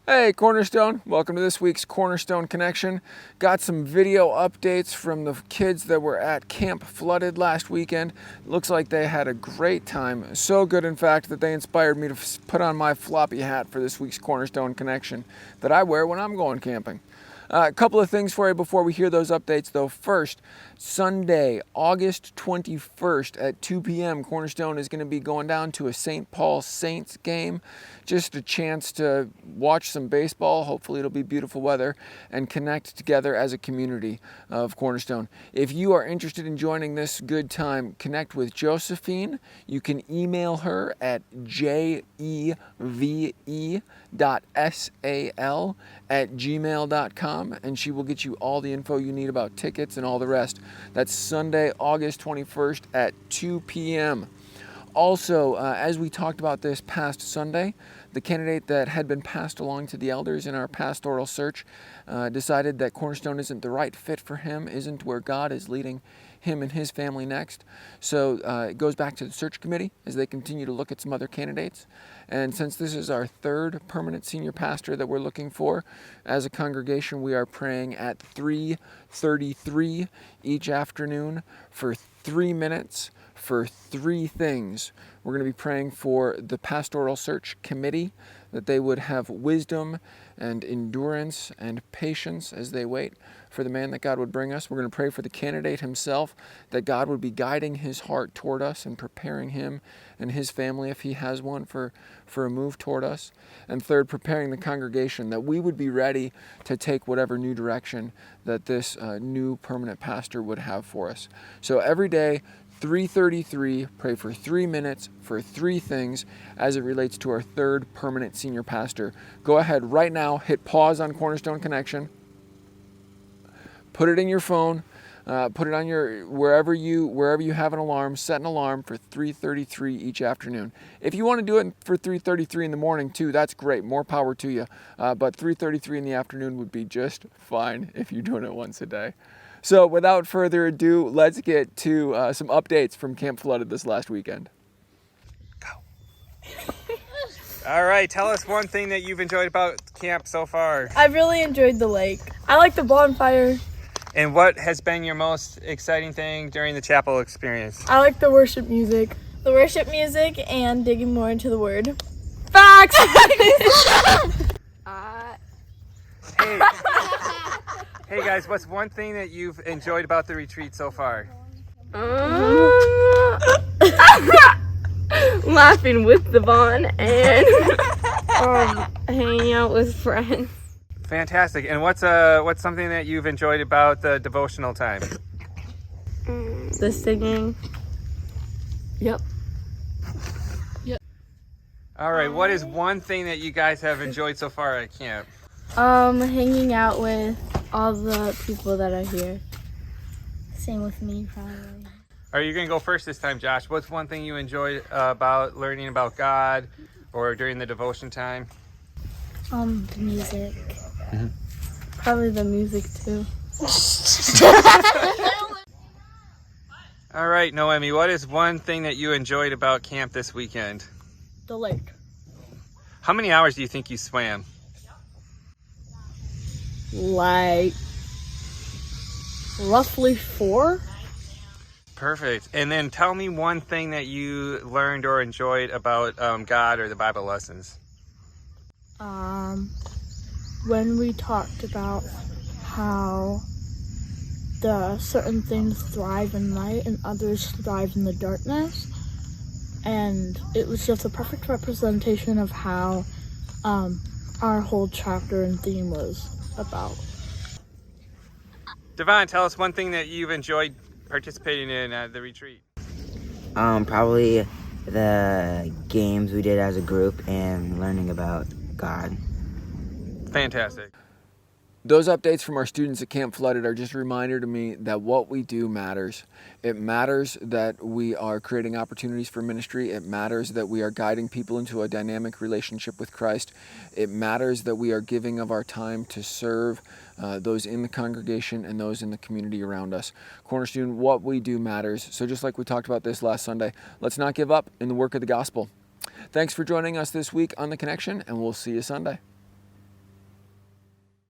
Hey Cornerstone, welcome to this week's Cornerstone Connection. Got some video updates from the kids that were at Camp Flooded last weekend. Looks like they had a great time. So good in fact that they inspired me to put on my floppy hat for this week's Cornerstone Connection that I wear when I'm going camping. A couple of things for you before we hear those updates though. First, Sunday, August 21st at 2 p.m. Cornerstone is going to be going down to a St. Paul Saints game. Just a chance to watch some baseball. Hopefully it'll be beautiful weather and connect together as a community of Cornerstone. If you are interested in joining this good time, connect with Josephine. You can email her at jeve.sal@gmail.com and she will get you all the info you need about tickets and all the rest. That's Sunday, August 21st at 2 p.m. Also, as we talked about this past Sunday, the candidate that had been passed along to the elders in our pastoral search decided that Cornerstone isn't the right fit for him, isn't where God is leading him and his family next. So it goes back to the search committee as they continue to look at some other candidates. And since this is our third permanent senior pastor that we're looking for, as a congregation, we are praying at 3:33 each afternoon for 3 minutes for 3 things. We're going to be praying for the pastoral search committee, that they would have wisdom and endurance and patience as they wait for the man that God would bring us. We're going to pray for the candidate himself, that God would be guiding his heart toward us and preparing him and his family, if he has one, for a move toward us. And third, preparing the congregation, that we would be ready to take whatever new direction that this new permanent pastor would have for us. So every day, 3:33, pray for 3 minutes for 3 things as it relates to our third permanent senior pastor. Go ahead right now, hit pause on Cornerstone Connection, put it in your phone, put it on your wherever you have an alarm, set an alarm for 3:33 each afternoon. If you want to do it for 3:33 in the morning too, that's great, more power to you. But 3:33 in the afternoon would be just fine if you're doing it once a day. So without further ado, let's get to some updates from Camp Flooded this last weekend. Go. All right, tell us one thing that you've enjoyed about camp so far. I really enjoyed the lake. I like the bonfire. And what has been your most exciting thing during the chapel experience? I like the worship music. The worship music and digging more into the word. Facts! Hey guys, what's one thing that you've enjoyed about the retreat so far? Laughing with Devon and hanging out with friends. Fantastic. And what's something that you've enjoyed about the devotional time? The singing. Yep. All right, what is one thing that you guys have enjoyed so far at camp? Hanging out with all the people that are here. Same with me, probably. Are you going to go first this time, Josh? What's one thing you enjoyed about learning about God or during the devotion time? The music. Mm-hmm. Probably the music too. All right, Noemi, what is one thing that you enjoyed about camp this weekend? The lake. How many hours do you think you swam? Like roughly 4. Perfect. And then tell me one thing that you learned or enjoyed about God or the Bible lessons. When we talked about how the certain things thrive in light and others thrive in the darkness, and it was just a perfect representation of how our whole chapter and theme was about. Devon, tell us one thing that you've enjoyed participating in the retreat. Probably the games we did as a group and learning about God. Fantastic. Those updates from our students at Camp Flooded are just a reminder to me that what we do matters. It matters that we are creating opportunities for ministry. It matters that we are guiding people into a dynamic relationship with Christ. It matters that we are giving of our time to serve those in the congregation and those in the community around us. Cornerstone, what we do matters. So just like we talked about this last Sunday, let's not give up in the work of the gospel. Thanks for joining us this week on The Connection, and we'll see you Sunday.